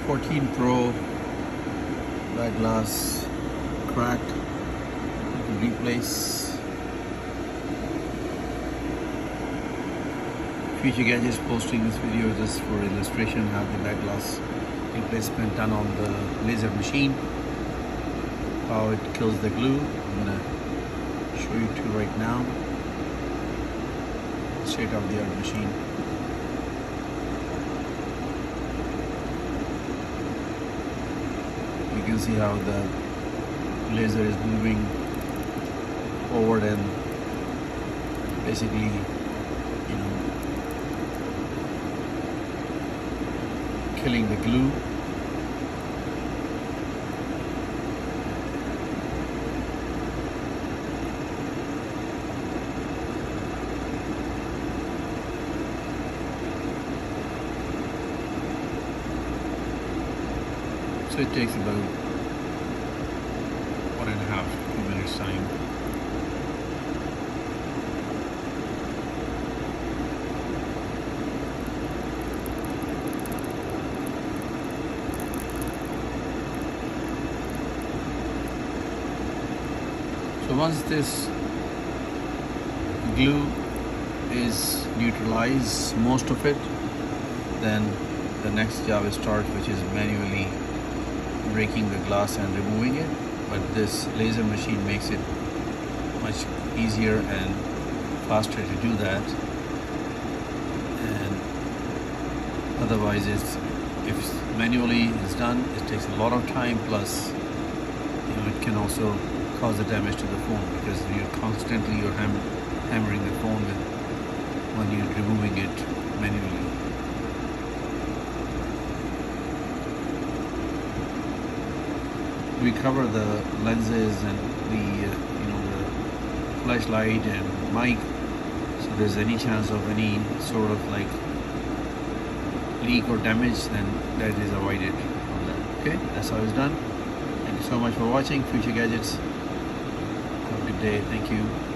14 Pro back glass crack. You can replace. Future Gadgets posting this video just for illustration. Have the back glass replacement done on the laser machine. How it kills the glue. I'm gonna show you two right now. State of the art machine. You can see how the laser is moving forward and basically, killing the glue. So it takes about 1.5 minutes time. So once this glue is neutralized, most of it, then the next job starts, which is manually breaking the glass and removing it. But this laser machine makes it much easier and faster to do that. And otherwise, if manually it's done, it takes a lot of time. Plus, it can also cause the damage to the phone because you're hammering the phone when you're removing it manually. We cover the lenses and the flashlight and mic, so if there's any chance of any sort of like leak or damage, then that is avoided from that. Okay, that's how it's done. Thank you so much for watching Future Gadgets. Have a good day. Thank you.